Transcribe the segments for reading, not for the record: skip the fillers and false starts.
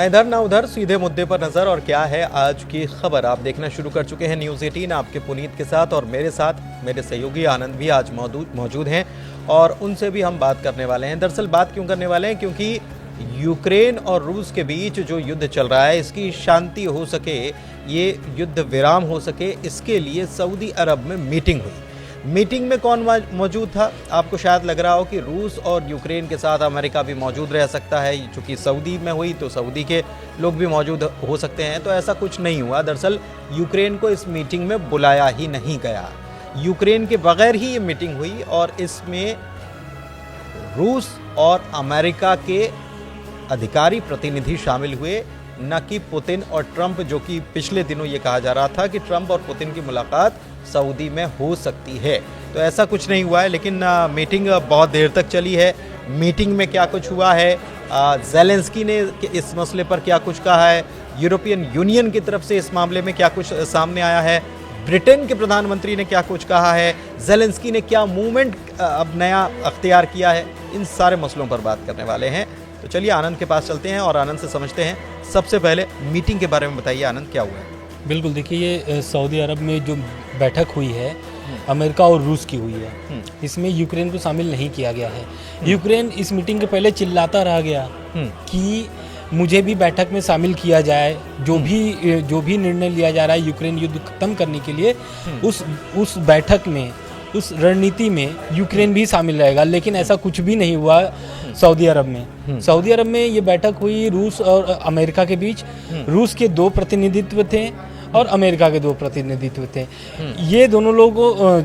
ना इधर ना उधर, सीधे मुद्दे पर नजर। और क्या है आज की खबर, आप देखना शुरू कर चुके हैं न्यूज़ 18 आपके पुनीत के साथ, और मेरे साथ मेरे सहयोगी आनंद भी आज मौजूद हैं और उनसे भी हम बात करने वाले हैं। दरअसल बात क्यों करने वाले हैं, क्योंकि यूक्रेन और रूस के बीच जो युद्ध चल रहा है, इसकी शांति हो सके, ये युद्ध विराम हो सके, इसके लिए सऊदी अरब में मीटिंग हुई। मीटिंग में कौन मौजूद था? आपको शायद लग रहा हो कि रूस और यूक्रेन के साथ अमेरिका भी मौजूद रह सकता है, चूँकि सऊदी में हुई तो सऊदी के लोग भी मौजूद हो सकते हैं। तो ऐसा कुछ नहीं हुआ। दरअसल यूक्रेन को इस मीटिंग में बुलाया ही नहीं गया, यूक्रेन के बगैर ही ये मीटिंग हुई और इसमें रूस और अमेरिका के अधिकारी प्रतिनिधि शामिल हुए, न कि पुतिन और ट्रंप, जो कि पिछले दिनों ये कहा जा रहा था कि ट्रंप और पुतिन की मुलाकात सऊदी में हो सकती है। तो ऐसा कुछ नहीं हुआ है, लेकिन मीटिंग बहुत देर तक चली है। मीटिंग में क्या कुछ हुआ है, ज़ेलेंस्की ने इस मसले पर क्या कुछ कहा है, यूरोपियन यूनियन की तरफ से इस मामले में क्या कुछ सामने आया है, ब्रिटेन के प्रधानमंत्री ने क्या कुछ कहा है, ज़ेलेंस्की ने क्या मूवमेंट अब नया अख्तियार किया है, इन सारे मसलों पर बात करने वाले हैं। तो चलिए आनंद के पास चलते हैं और आनंद से समझते हैं। सबसे पहले मीटिंग के बारे में बताइए आनंद, क्या हुआ है? बिल्कुल, देखिए ये सऊदी अरब में जो बैठक हुई है अमेरिका और रूस की हुई है, इसमें यूक्रेन को शामिल नहीं किया गया है। यूक्रेन इस मीटिंग के पहले चिल्लाता रह गया कि मुझे भी बैठक में शामिल किया जाए, जो भी निर्णय लिया जा रहा है यूक्रेन युद्ध खत्म करने के लिए, उस बैठक में, उस रणनीति में यूक्रेन भी शामिल रहेगा। लेकिन ऐसा कुछ भी नहीं हुआ सऊदी अरब में। सऊदी अरब में ये बैठक हुई रूस और अमेरिका के बीच। रूस के 2 प्रतिनिधित्व थे और अमेरिका के 2 प्रतिनिधित्व थे। ये दोनों लोग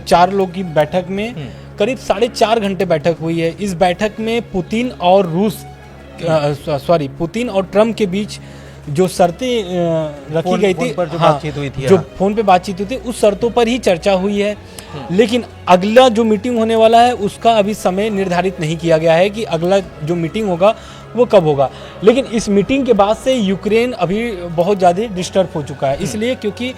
4 लोग की बैठक में करीब 4.5 घंटे बैठक हुई है। इस बैठक में पुतिन और ट्रम्प के बीच जो शर्तें रखी गई थी, बातचीत हुई थी, जो फोन पे बातचीत हुई थी, उस शर्तों पर ही चर्चा हुई है। लेकिन अगला जो मीटिंग होने वाला है उसका अभी समय निर्धारित नहीं किया गया है कि अगला जो मीटिंग होगा वो कब होगा। लेकिन इस मीटिंग के बाद से यूक्रेन अभी बहुत ज़्यादा डिस्टर्ब हो चुका है, इसलिए क्योंकि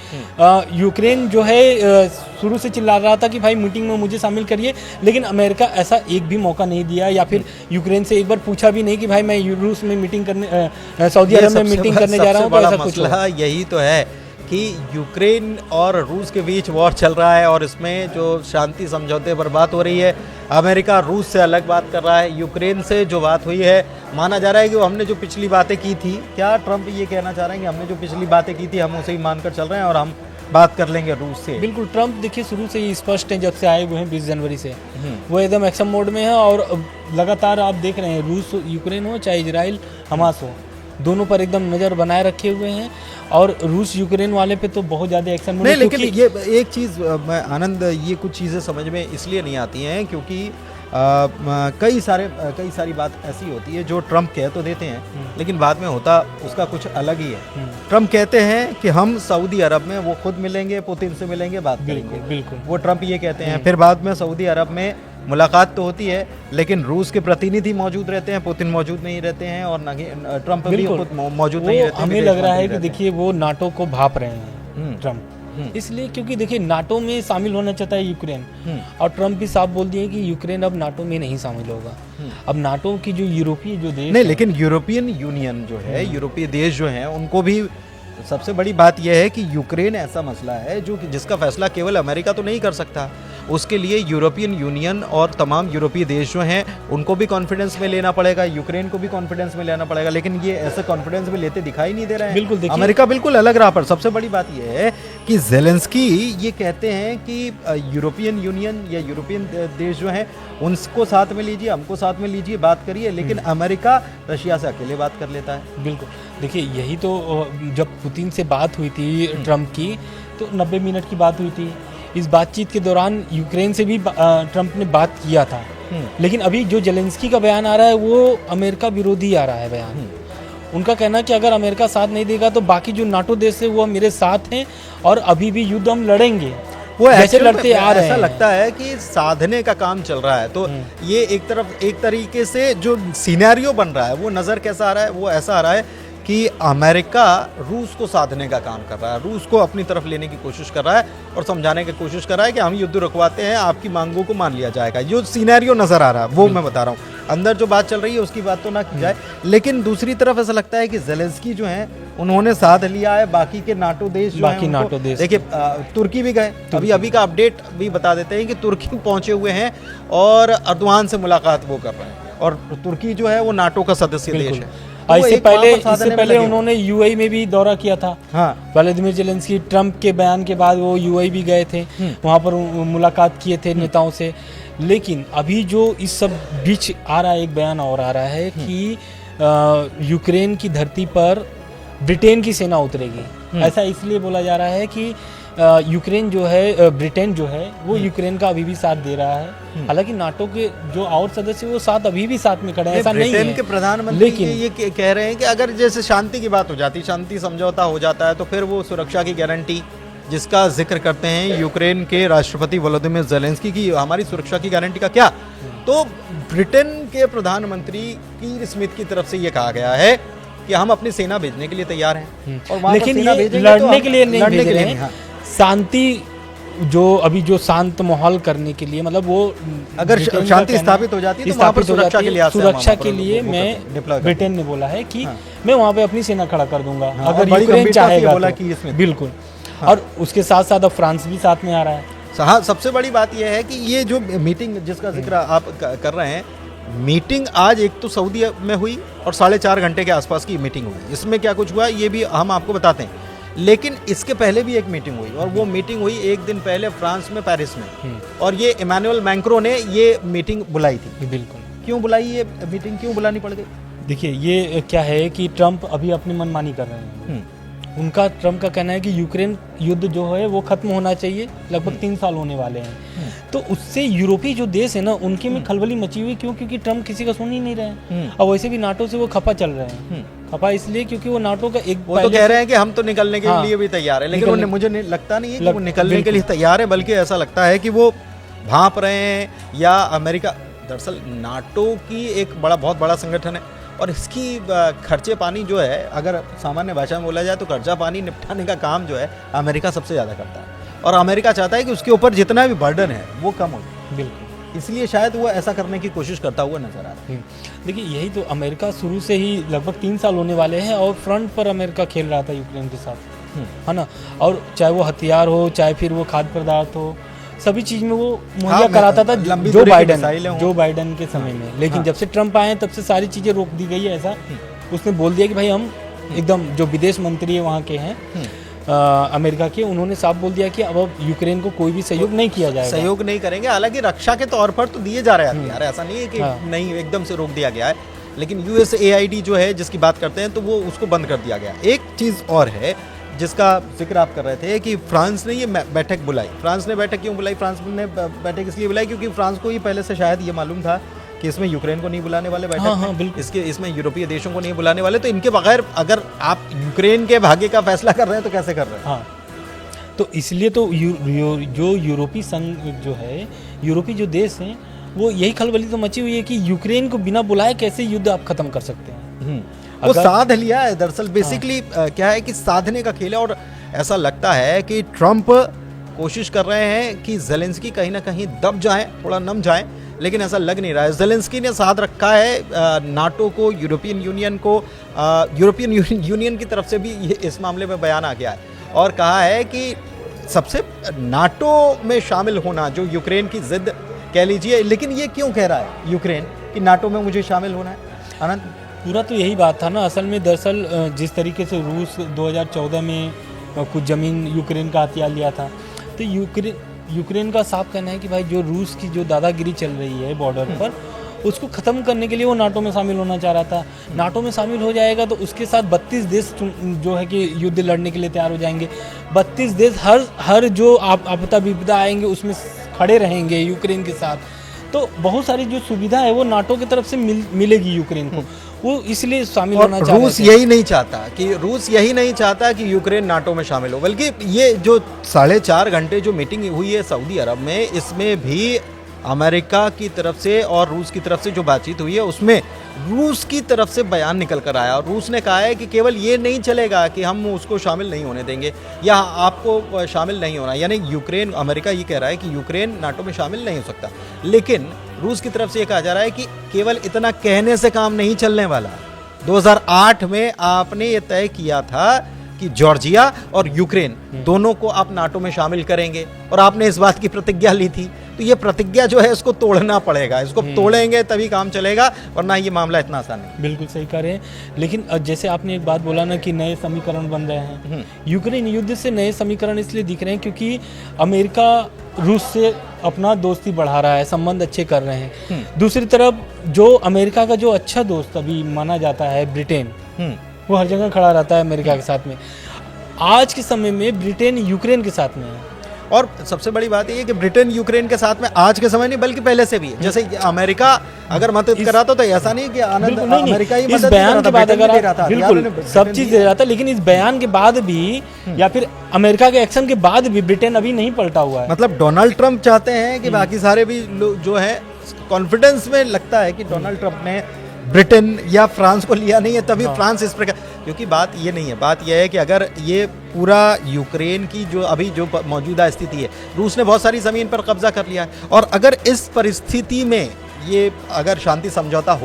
यूक्रेन जो है शुरू से चिल्ला रहा था कि भाई मीटिंग में मुझे शामिल करिए, लेकिन अमेरिका ऐसा एक भी मौका नहीं दिया, या फिर यूक्रेन से एक बार पूछा भी नहीं कि भाई मैं रूस में मीटिंग करने, सऊदी अरब में मीटिंग करने जा रहा हूँ। तो ऐसा कुछ यही तो है कि यूक्रेन और रूस के बीच वॉर चल रहा है और इसमें जो शांति समझौते पर बात हो रही है, अमेरिका रूस से अलग बात कर रहा है। यूक्रेन से जो बात हुई है, माना जा रहा है कि वो हमने जो पिछली बातें की थी, क्या ट्रंप ये कहना चाह रहे हैं कि हमने जो पिछली बातें की थी हम उसे ही मानकर चल रहे हैं और हम बात कर लेंगे रूस से? बिल्कुल, ट्रंप देखिए शुरू से ही स्पष्ट है, जब से आए हुए हैं 20 जनवरी से वो एकदम एक्शन मोड में है। और लगातार आप देख रहे हैं, रूस यूक्रेन हो चाहे इजराइल हमास हो, दोनों पर एकदम नज़र बनाए रखे हुए हैं। और रूस यूक्रेन वाले पे तो बहुत ज़्यादा एक्शन नहीं, लेकिन ये एक चीज़ मैं आनंद, ये कुछ चीज़ें समझ में इसलिए नहीं आती हैं क्योंकि कई सारी बात ऐसी होती है जो ट्रंप कह तो देते हैं, लेकिन बाद में होता उसका कुछ अलग ही है। ट्रंप कहते हैं कि हम सऊदी अरब में वो खुद मिलेंगे, पुतिन से मिलेंगे, बात करेंगे, बिल्कुल वो ट्रंप ये कहते हैं। फिर बाद में सऊदी अरब में मुलाकात तो होती है, लेकिन रूस के प्रतिनिधि मौजूद रहते हैं, पुतिन मौजूद नहीं रहते हैं और ना ट्रंप भी खुद मौजूद नहीं रहते। हमें लग रहा है कि देखिए वो नाटो को भाप रहे हैं ट्रंप, इसलिए क्योंकि देखिए नाटो में शामिल होना चाहता है यूक्रेन, और ट्रंप भी साफ बोल दिए कि यूक्रेन अब नाटो में नहीं शामिल होगा। अब नाटो की जो यूरोपीय जो देश नहीं, लेकिन यूरोपियन यूनियन जो है, यूरोपीय देश जो हैं, उनको भी सबसे बड़ी बात यह है कि यूक्रेन ऐसा मसला है जो जिसका फैसला केवल अमेरिका तो नहीं कर सकता, उसके लिए यूरोपियन यूनियन और तमाम यूरोपीय देश जो हैं उनको भी कॉन्फिडेंस में लेना पड़ेगा, यूक्रेन को भी कॉन्फिडेंस में लेना पड़ेगा, लेकिन ये ऐसे कॉन्फिडेंस में लेते दिखाई नहीं दे रहे हैं। बिल्कुल, अमेरिका बिल्कुल अलग रहा। पर सबसे बड़ी बात यह है कि ज़ेलेंस्की ये कहते हैं कि यूरोपियन यूनियन या यूरोपियन देश जो हैं उनको साथ में लीजिए, हमको साथ में लीजिए, बात करिए, लेकिन अमेरिका रशिया से अकेले बात कर लेता है। बिल्कुल, देखिए यही तो जब पुतिन से बात हुई थी ट्रंप की, तो 90 मिनट की बात हुई थी। इस बातचीत के दौरान यूक्रेन से भी ट्रंप ने बात किया था, लेकिन अभी जो ज़ेलेंस्की का बयान आ रहा है वो अमेरिका विरोधी आ रहा है बयान। उनका कहना है कि अगर अमेरिका साथ नहीं देगा तो बाकी जो नाटो देश है वो मेरे साथ हैं और अभी भी युद्ध हम लड़ेंगे, वो जैसे लड़ते आ रहे हैं। ऐसा लगता है कि साधने का काम चल रहा है। तो ये एक तरीके से जो सिनेरियो बन रहा है वो नज़र कैसा आ रहा है, वो ऐसा आ रहा है कि अमेरिका रूस को साधने का काम कर रहा है, रूस को अपनी तरफ लेने की कोशिश कर रहा है और समझाने की कोशिश कर रहा है कि हम युद्ध रुकवाते हैं, आपकी मांगों को मान लिया जाएगा। जो सिनेरियो नज़र आ रहा है वो मैं बता रहा हूँ, अंदर जो बात चल रही है उसकी बात तो ना की जाए, लेकिन दूसरी तरफ ऐसा लगता है कि ज़ेलेंस्की जो है उन्होंने साथ लिया है बाकी के नाटो देश जो बाकी हैं नाटो देश, देखिए तुर्की भी गए, अभी का अपडेट भी बता देते हैं कि तुर्की पहुंचे हुए हैं और अर्दवान से मुलाकात वो कर रहे हैं, और तुर्की जो है वो नाटो का सदस्य देश है। इससे पहले उन्होंने यूएई में भी दौरा किया था। हाँ, व्लादिमीर ज़ेलेंस्की ट्रंप के बयान के बाद वो यूएई भी गए थे, वहाँ पर मुलाकात किए थे नेताओं से। लेकिन अभी जो इस सब बीच आ रहा है, एक बयान और आ रहा है कि यूक्रेन की धरती पर ब्रिटेन की सेना उतरेगी। ऐसा इसलिए बोला जा रहा है कि यूक्रेन जो है, ब्रिटेन जो है वो यूक्रेन का अभी भी साथ दे रहा है। हालांकि नाटो के जो और सदस्य वो साथ अभी भी साथ में खड़े हैं, ऐसा नहीं है। ब्रिटेन के प्रधानमंत्री लेकिन ये कह रहे हैं कि अगर जैसे शांति की बात हो जाती, शांति समझौता हो जाता है, तो फिर वो सुरक्षा की गारंटी जिसका जिक्र करते हैं यूक्रेन के राष्ट्रपति वोलोदिमीर ज़ेलेंस्की की, हमारी सुरक्षा की गारंटी का क्या? तो ब्रिटेन के प्रधानमंत्री कीर स्मिथ की तरफ से ये कहा गया है कि हम अपनी सेना भेजने के लिए तैयार हैं, और वहाँ पर लेकिन सेना ये भेजेंगे लड़ने तो के लिए नहीं लड़ने भेज के रहे लिए हैं। हाँ। शांति जो शांत माहौल करने के लिए, मतलब वो अगर ब्रिटेन का शांति कहना- स्थापित हो जाती है तो वहाँ पर स्थापित हो सुरक्षा जाती के है। लिए सुरक्षा के लिए मैं ब्रिटेन ने बोला है कि मैं वहाँ पे अपनी सेना खड़ा कर दूंगा अगर यूक्रेन चाहेगा बोला तो। कि इसमें बिल्कुल। और उसके साथ साथ अब फ्रांस भी साथ में आ रहा है। हाँ, सबसे बड़ी बात यह है कि ये जो मीटिंग जिसका जिक्र आप कर रहे हैं, मीटिंग आज एक तो सऊदी में हुई और 4.5 घंटे के आसपास की मीटिंग हुई। इसमें क्या कुछ हुआ ये भी हम आपको बताते हैं, लेकिन इसके पहले भी एक मीटिंग हुई, और वो मीटिंग हुई एक दिन पहले फ्रांस में, पेरिस में, और ये इमैनुअल मैक्रों ने ये मीटिंग बुलाई थी। बिल्कुल। क्यों बुलाई ये मीटिंग, क्यों बुलानी पड़ गई? देखिए, ये क्या है कि ट्रंप अभी अपनी मनमानी कर रहे हैं। उनका, ट्रंप का कहना है कि यूक्रेन युद्ध जो है वो खत्म होना चाहिए, लगभग 3 साल होने वाले हैं। तो उससे यूरोपीय जो देश है ना, उनके में खलबली मची हुई। क्यों? क्योंकि ट्रंप किसी का सुन ही नहीं रहे हैं, और वैसे भी नाटो से वो खफा चल रहे हैं। खफा इसलिए क्योंकि वो नाटो का एक, वो तो कह रहे हैं कि हम तो निकलने के लिए भी तैयार है, लेकिन मुझे लगता नहीं है कि वो निकलने के लिए तैयार है, बल्कि ऐसा लगता है कि वो भांप रहे हैं, या अमेरिका, दरअसल नाटो की एक बहुत बड़ा संगठन है, और इसकी खर्चे पानी जो है, अगर सामान्य भाषा में बोला जाए तो खर्चा पानी निपटाने का काम जो है अमेरिका सबसे ज़्यादा करता है, और अमेरिका चाहता है कि उसके ऊपर जितना भी बर्डन है वो कम हो जाए। बिल्कुल। इसलिए शायद वो ऐसा करने की कोशिश करता हुआ नजर आ रहा है। देखिए, यही तो अमेरिका शुरू से ही लगभग 3 साल होने वाले हैं, और फ्रंट पर अमेरिका खेल रहा था यूक्रेन के साथ, है ना। और चाहे वो हथियार हो, चाहे फिर वो खाद्य पदार्थ हो, सभी चीज में वो मुहैया कराता था जो बाइडेन के समय में। लेकिन जब से ट्रंप आए तब से सारी चीजें रोक दी गई है। ऐसा उसने बोल दिया कि भाई हम एकदम, जो विदेश मंत्री है वहाँ के हैं अमेरिका के, उन्होंने साफ बोल दिया कि अब यूक्रेन को कोई भी सहयोग नहीं किया जाएगा, सहयोग नहीं करेंगे। हालांकि रक्षा के तौर पर तो दिए जा रहे हैं यार, ऐसा नहीं है कि नहीं एकदम से रोक दिया गया है, लेकिन USAID जो है जिसकी बात करते हैं तो वो उसको बंद कर दिया गया। एक चीज़ और है जिसका जिक्र आप कर रहे थे कि फ्रांस ने ये बैठक बुलाई। फ्रांस ने बैठक क्यों बुलाई? फ्रांस ने बैठक इसलिए बुलाई क्योंकि फ्रांस को ये पहले से शायद ये मालूम था कि इसमें यूक्रेन को नहीं बुलाने वाले बैठक, इसमें यूरोपीय देशों को नहीं बुलाने वाले, तो इनके बगैर अगर आप यूक्रेन के भाग्य का फैसला कर रहे हैं तो कैसे कर रहे हैं? हाँ, तो इसलिए तो जो यूरोपीय संघ जो है, यूरोपीय जो देश हैं, वो यही खलबली तो मची हुई है कि यूक्रेन को बिना बुलाए कैसे युद्ध आप खत्म कर सकते हैं। वो साध लिया है दरअसल, बेसिकली क्या है कि साधने का खेल है, और ऐसा लगता है कि ट्रंप कोशिश कर रहे हैं कि ज़ेलेंस्की कहीं ना कहीं दब जाए, थोड़ा नम जाए, लेकिन ऐसा लग नहीं रहा है। ज़ेलेंस्की ने साथ रखा है नाटो को, यूरोपियन यूनियन को। यूरोपियन यूनियन की तरफ से भी ये इस मामले में बयान आ गया है, और कहा है कि सबसे नाटो में शामिल होना, जो यूक्रेन की जिद कह लीजिए, लेकिन ये क्यों कह रहा है यूक्रेन कि नाटो में मुझे शामिल होना है? आनंद, पूरा तो यही बात था ना असल में। दरअसल जिस तरीके से रूस 2014 में कुछ ज़मीन यूक्रेन का हथिया लिया था, तो यूक्रेन का साफ कहना है कि भाई जो रूस की जो दादागिरी चल रही है बॉर्डर पर, उसको ख़त्म करने के लिए वो नाटो में शामिल होना चाह रहा था। नाटो में शामिल हो जाएगा तो उसके साथ 32 देश जो है कि युद्ध लड़ने के लिए तैयार हो जाएंगे। 32 देश हर जो आपदा विपदा आएंगे उसमें खड़े रहेंगे यूक्रेन के साथ। तो बहुत सारी जो सुविधा है वो नाटो की तरफ से मिलेगी यूक्रेन को, वो इसलिए शामिल होना चाहता है। रूस यही नहीं चाहता कि यूक्रेन नाटो में शामिल हो, बल्कि ये जो 4.5 घंटे जो मीटिंग हुई है सऊदी अरब में, इसमें भी अमेरिका की तरफ से और रूस की तरफ से जो बातचीत हुई है उसमें रूस की तरफ से बयान निकल कर आया और रूस ने कहा है कि केवल ये नहीं चलेगा कि हम उसको शामिल नहीं होने देंगे या आपको शामिल नहीं होना, यानी यूक्रेन, अमेरिका ये कह रहा है कि यूक्रेन नाटो में शामिल नहीं हो सकता। लेकिन रूस की तरफ से ये कहा जा रहा है कि केवल इतना कहने से काम नहीं चलने वाला। 2008 में आपने ये तय किया था कि जॉर्जिया और यूक्रेन दोनों को आप नाटो में शामिल करेंगे और आपने इस बात की प्रतिज्ञा ली थी। तो ये प्रतिज्ञा जो है इसको तोड़ना पड़ेगा, इसको तोड़ेंगे तभी काम चलेगा, वरना ये मामला इतना आसान नहीं। बिल्कुल सही कह रहे हैं। लेकिन जैसे आपने एक बात बोला ना कि नए समीकरण बन रहे हैं, यूक्रेन युद्ध से नए समीकरण इसलिए दिख रहे हैं क्योंकि अमेरिका रूस से अपना दोस्ती बढ़ा रहा है, संबंध अच्छे कर रहे हैं। दूसरी तरफ जो अमेरिका का जो अच्छा दोस्त अभी माना जाता है ब्रिटेन, वो हर जगह खड़ा रहता है अमेरिका के साथ में। आज के समय में ब्रिटेन यूक्रेन के साथ में है। और सबसे बड़ी बात ये है कि ब्रिटेन यूक्रेन के साथ में आज के समय नहीं बल्कि पहले से भी है। जैसे अमेरिका अगर मदद कर रहा था तो ऐसा नहीं कि आनंद अमेरिका ही इस मदद बयान के बाद अगर बिल्कुल सब चीज दे रहा था, लेकिन लेकिन इस बयान के बाद भी या फिर अमेरिका के एक्शन के बाद भी ब्रिटेन अभी नहीं पलटा हुआ है। मतलब डोनाल्ड ट्रंप चाहते हैं कि बाकी सारे भी लोग जो है कॉन्फिडेंस में लगता है कि डोनाल्ड ट्रंप ने ब्रिटेन या फ्रांस को लिया नहीं है, तभी फ्रांस इस प्रकार, क्योंकि बात ये नहीं है, बात यह है कि अगर ये पूरा यूक्रेन की जो अभी जो मौजूदा स्थिति है, रूस ने बहुत सारी ज़मीन पर कब्जा कर लिया है और अगर इस परिस्थिति में ये अगर शांति समझौता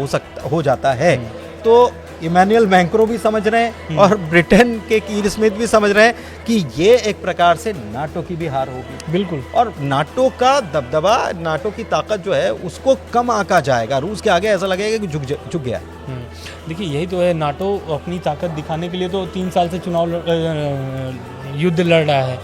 हो जाता है तो इमैनुअल मैक्रों भी समझ रहे हैं और ब्रिटेन के कीर स्मिथ भी समझ रहे हैं कि ये एक प्रकार से नाटो की भी हार होगी। बिल्कुल। और नाटो का दबदबा, नाटो की ताकत जो है उसको कम आंका जाएगा। रूस के आगे ऐसा लगेगा कि झुक गया। देखिए यही तो है, नाटो अपनी ताकत दिखाने के लिए तो 3 साल से युद्ध लड़ रहा है,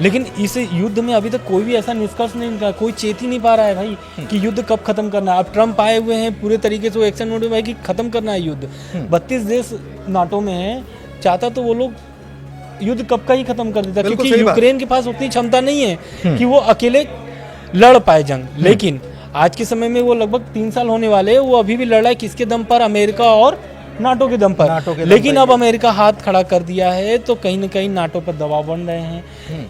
लेकिन इस युद्ध में अभी तक कोई भी ऐसा निष्कर्ष नहीं निकला, कोई चेत ही नहीं पा रहा है भाई कि युद्ध कब खत्म करना है। अब ट्रम्प आए हुए हैं पूरे तरीके से वो एक्शन मोड में भाई कि खत्म करना है युद्ध। 32 देश नाटो में है, चाहता तो वो लोग युद्ध कब का ही खत्म कर देता, क्योंकि यूक्रेन के पास उतनी क्षमता नहीं है कि वो अकेले लड़ पाए जंग। लेकिन आज के समय में वो लगभग 3 साल होने वाले हैं, वो अभी भी लड़ रहा है किसके दम पर, अमेरिका और नाटो के दम पर। लेकिन अब अमेरिका हाथ खड़ा कर दिया है तो कहीं न कहीं नाटो पर दबाव बन रहे हैं,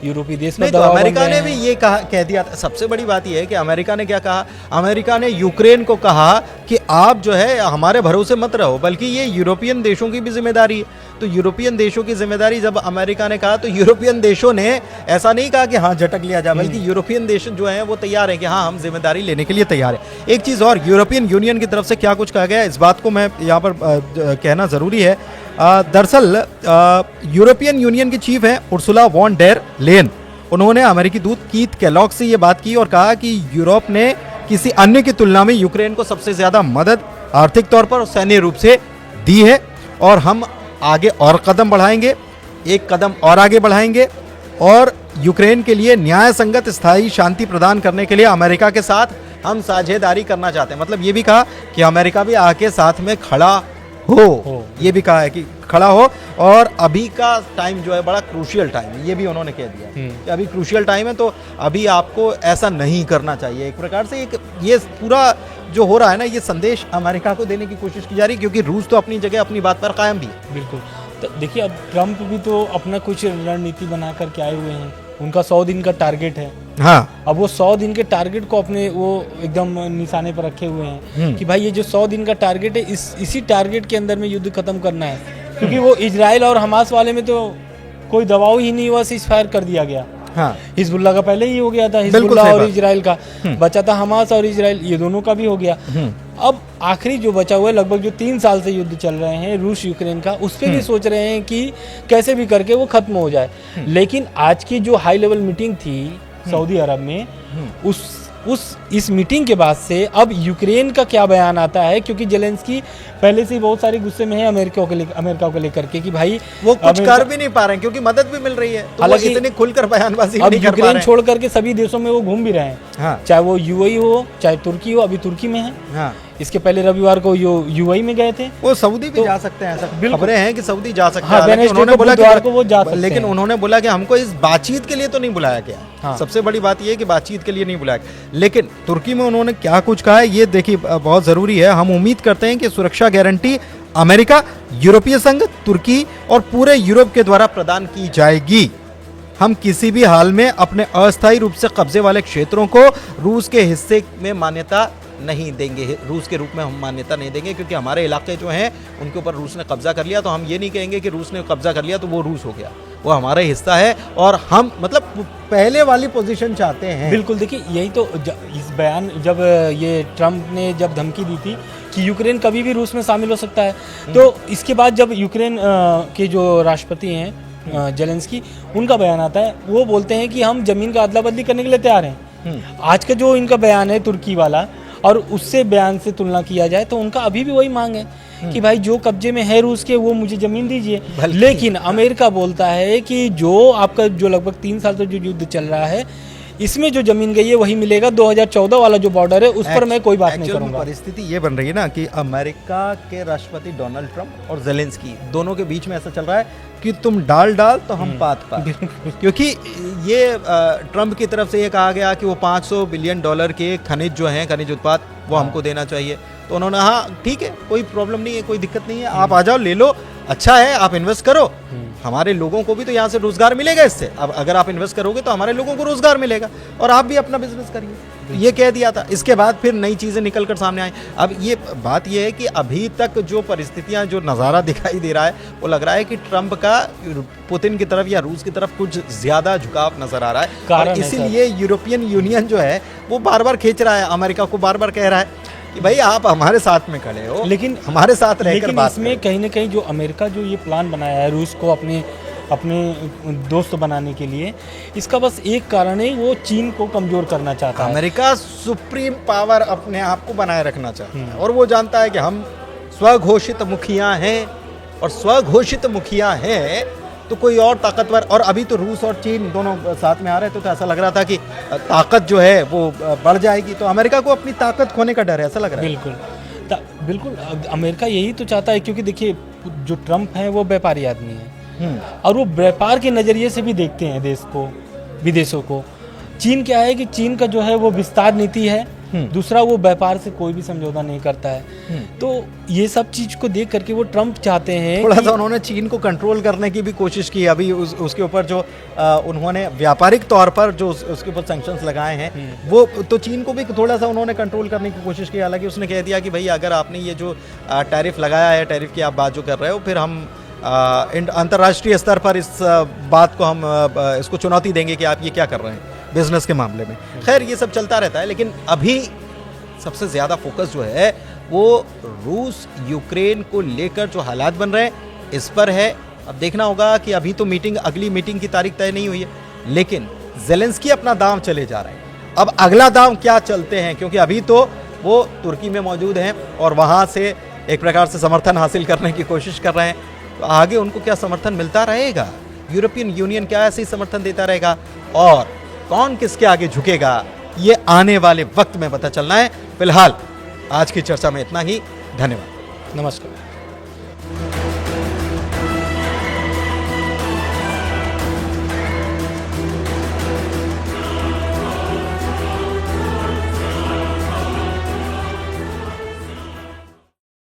यूरोपीय देश पर दबाव बन रहे हैं। अमेरिका ने भी ये कह दिया था। सबसे बड़ी बात यह है कि अमेरिका ने क्या कहा, अमेरिका ने यूक्रेन को कहा कि आप जो है हमारे भरोसे मत रहो, बल्कि ये यूरोपियन देशों की भी जिम्मेदारी है। तो यूरोपियन देशों की जिम्मेदारी जब अमेरिका ने कहा तो यूरोपियन देशों ने ऐसा नहीं कहा कि हाँ झटक लिया जाए, बल्कि यूरोपियन देश जो हैं वो तैयार हैं कि हाँ हम जिम्मेदारी लेने के लिए तैयार हैं। एक चीज़ और, यूरोपियन यूनियन की तरफ से क्या कुछ कहा गया इस बात को मैं यहाँ पर कहना ज़रूरी है। दरअसल यूरोपियन यूनियन की चीफ हैं उर्सुला वॉन डेर लेन, उन्होंने अमेरिकी दूत कीथ केलॉग से ये बात की और कहा कि यूरोप ने किसी अन्य की तुलना में यूक्रेन को सबसे ज़्यादा मदद आर्थिक तौर पर और सैन्य रूप से दी है और हम आगे और कदम बढ़ाएंगे, एक कदम और आगे बढ़ाएंगे और यूक्रेन के लिए न्याय संगत स्थायी शांति प्रदान करने के लिए अमेरिका के साथ हम साझेदारी करना चाहते हैं। मतलब ये भी कहा कि अमेरिका भी आके साथ में खड़ा हो, ये भी कहा है कि खड़ा हो। और अभी का टाइम जो है बड़ा क्रूशियल टाइम है, ये भी उन्होंने कह दिया कि अभी क्रूशियल टाइम है, तो अभी आपको ऐसा नहीं करना चाहिए। एक प्रकार से एक ये पूरा जो हो रहा है ना, ये संदेश अमेरिका को देने की कोशिश की जा रही है, क्योंकि रूस तो अपनी जगह अपनी बात पर कायम भी है। बिल्कुल। तो देखिए अब ट्रम्प भी तो अपना कुछ रणनीति बना करके आए हुए हैं, उनका 100 दिन का टारगेट है। हाँ, अब वो 100 दिन के टारगेट को अपने वो एकदम निशाने पर रखे हुए हैं कि भाई ये जो 100 दिन का टारगेट है, इसी टारगेट के अंदर में युद्ध खत्म करना है। क्योंकि वो इजराइल और हमास वाले में तो कोई दबाव ही नहीं हुआ, सीज़फायर कर दिया गया। हाँ, हिजबुल्लाह का पहले ही हो गया था, हिजबुल्लाह और इजराइल का बचा था, हमास और इजराइल ये दोनों का भी हो गया। अब आखिरी जो बचा हुआ है, लगभग जो 3 साल से युद्ध चल रहे हैं रूस यूक्रेन का, उस पर भी सोच रहे हैं कि कैसे भी करके वो खत्म हो जाए। लेकिन आज की जो हाई लेवल मीटिंग थी सऊदी अरब में, इस मीटिंग के बाद से अब यूक्रेन का क्या बयान आता है, क्योंकि जेलेंस्की पहले से ही बहुत सारे गुस्से में है अमेरिका को लेकर के कि भाई वो कुछ कर भी नहीं पा रहे हैं क्योंकि मदद भी मिल रही है, तो हालांकि इतनी खुलकर बयानबाजी नहीं कर पा रहे हैं। यूक्रेन छोड़ करके सभी देशों में वो घूम भी रहे हैं। हाँ, चाहे वो यूएई हो चाहे तुर्की हो, अभी तुर्की में है। हाँ, इसके पहले रविवार को यूएई में गए थे। वो सऊदी भी जा सकते हैं, ऐसा खबरें हैं कि सऊदी जा सकते हैं। उन्होंने बोला कि वो जा सकते हैं, लेकिन उन्होंने बोला कि हमको इस बातचीत के लिए तो नहीं बुलाया गया। सबसे बड़ी बात यह है कि बातचीत के लिए नहीं बुलाया गया। लेकिन तुर्की में उन्होंने क्या कुछ कहा है ये देखिए, बहुत जरूरी है। हम उम्मीद करते हैं कि सुरक्षा गारंटी अमेरिका, यूरोपीय संघ, तुर्की और पूरे यूरोप के द्वारा प्रदान की जाएगी। हम किसी भी हाल में अपने अस्थायी रूप से कब्जे वाले क्षेत्रों को रूस के हिस्से में मान्यता नहीं देंगे, रूस के रूप में हम मान्यता नहीं देंगे, क्योंकि हमारे इलाके जो हैं उनके ऊपर रूस ने कब्जा कर लिया। तो हम ये नहीं कहेंगे कि रूस ने कब्जा कर लिया तो वो रूस हो गया, वो हमारा हिस्सा है और हम मतलब पहले वाली पोजीशन चाहते हैं। बिल्कुल, देखिए यही तो इस बयान जब ये ट्रम्प ने जब धमकी दी थी कि यूक्रेन कभी भी रूस में शामिल हो सकता है, तो इसके बाद जब यूक्रेन के जो राष्ट्रपति हैं जेलेंस्की, उनका बयान आता है, वो बोलते हैं कि हम जमीन का अदला बदली करने के लिए तैयार हैं। आज का जो इनका बयान है तुर्की वाला, और उससे बयान से तुलना किया जाए तो उनका अभी भी वही मांग है कि भाई जो कब्जे में है रूस के वो मुझे जमीन दीजिए। लेकिन अमेरिका बोलता है कि जो आपका जो लगभग 3 साल से जो युद्ध चल रहा है, इसमें जो जमीन गई है वही मिलेगा। 2014 वाला जो बॉर्डर है उस पर मैं कोई बात नहीं करूंगा। परिस्थिति ये बन रही है ना कि अमेरिका के राष्ट्रपति डोनाल्ड ट्रंप और जेलेंस्की दोनों के बीच में ऐसा चल रहा है कि तुम डाल तो हम पात क्योंकि ये ट्रंप की तरफ से ये कहा गया कि वो $500 बिलियन के खनिज जो हैं, खनिज उत्पाद, वो हमको देना चाहिए। तो उन्होंने हाँ ठीक है, कोई प्रॉब्लम नहीं है, कोई दिक्कत नहीं है, आप आ जाओ, ले लो, अच्छा है, आप इन्वेस्ट करो, हमारे लोगों को भी तो यहाँ से रोजगार मिलेगा इससे। अब अगर आप इन्वेस्ट करोगे तो हमारे लोगों को रोजगार मिलेगा और आप भी अपना बिजनेस करिए। तो ये कह दिया था। इसके बाद फिर नई चीजें निकल कर सामने आई। अब ये बात ये है कि अभी तक जो परिस्थितियां, जो नज़ारा दिखाई दे रहा है, वो लग रहा है कि ट्रंप का पुतिन की तरफ या रूस की तरफ कुछ ज्यादा झुकाव नजर आ रहा है, और इसीलिए यूरोपियन यूनियन जो है वो बार बार खींच रहा है, अमेरिका को बार बार कह रहा है कि भाई आप हमारे साथ में खड़े हो, लेकिन हमारे साथ रहकर बात करो। इसमें कहीं ना कहीं जो अमेरिका जो ये प्लान बनाया है रूस को अपने दोस्त बनाने के लिए, इसका बस एक कारण है, वो चीन को कमजोर करना चाहता है। अमेरिका सुप्रीम पावर अपने आप को बनाए रखना चाहता है, और वो जानता है कि हम स्वघोषित मुखिया हैं, और स्वघोषित मुखिया हैं तो कोई और ताकतवर, और अभी तो रूस और चीन दोनों साथ में आ रहे थे, तो ऐसा लग रहा था कि ताकत जो है वो बढ़ जाएगी। तो अमेरिका को अपनी ताकत खोने का डर है, ऐसा लग रहा है। बिल्कुल अमेरिका यही तो चाहता है, क्योंकि देखिए जो ट्रंप है वो व्यापारी आदमी है, और वो व्यापार के नज़रिए से भी देखते हैं देश को, विदेशों को। चीन क्या है कि चीन का जो है वो विस्तार नीति है, दूसरा वो व्यापार से कोई भी समझौता नहीं करता है। तो ये सब चीज को देख करके वो ट्रंप चाहते हैं, थोड़ा सा उन्होंने चीन को कंट्रोल करने की भी कोशिश की। अभी उसके ऊपर जो उन्होंने व्यापारिक तौर पर जो उसके ऊपर सैंक्शंस लगाए हैं, वो तो चीन को भी थोड़ा सा उन्होंने कंट्रोल करने की कोशिश की। हालांकि उसने कह दिया कि भाई अगर आपने ये जो टैरिफ लगाया है, टैरिफ की आप बात जो कर रहे हो, फिर हम अंतर्राष्ट्रीय स्तर पर इस बात को हम इसको चुनौती देंगे कि आप ये क्या कर रहे हैं बिजनेस के मामले में। खैर ये सब चलता रहता है, लेकिन अभी सबसे ज़्यादा फोकस जो है वो रूस यूक्रेन को लेकर जो हालात बन रहे हैं इस पर है। अब देखना होगा कि अभी तो अगली मीटिंग की तारीख तय नहीं हुई है, लेकिन जेलेंस्की अपना दांव चले जा रहे हैं। अब अगला दांव क्या चलते हैं, क्योंकि अभी तो वो तुर्की में मौजूद हैं और वहाँ से एक प्रकार से समर्थन हासिल करने की कोशिश कर रहे हैं। तो आगे उनको क्या समर्थन मिलता रहेगा, यूरोपियन यूनियन क्या ऐसे ही समर्थन देता रहेगा, और कौन किसके आगे झुकेगा, ये आने वाले वक्त में पता चलना है। फिलहाल आज की चर्चा में इतना ही। धन्यवाद। नमस्कार।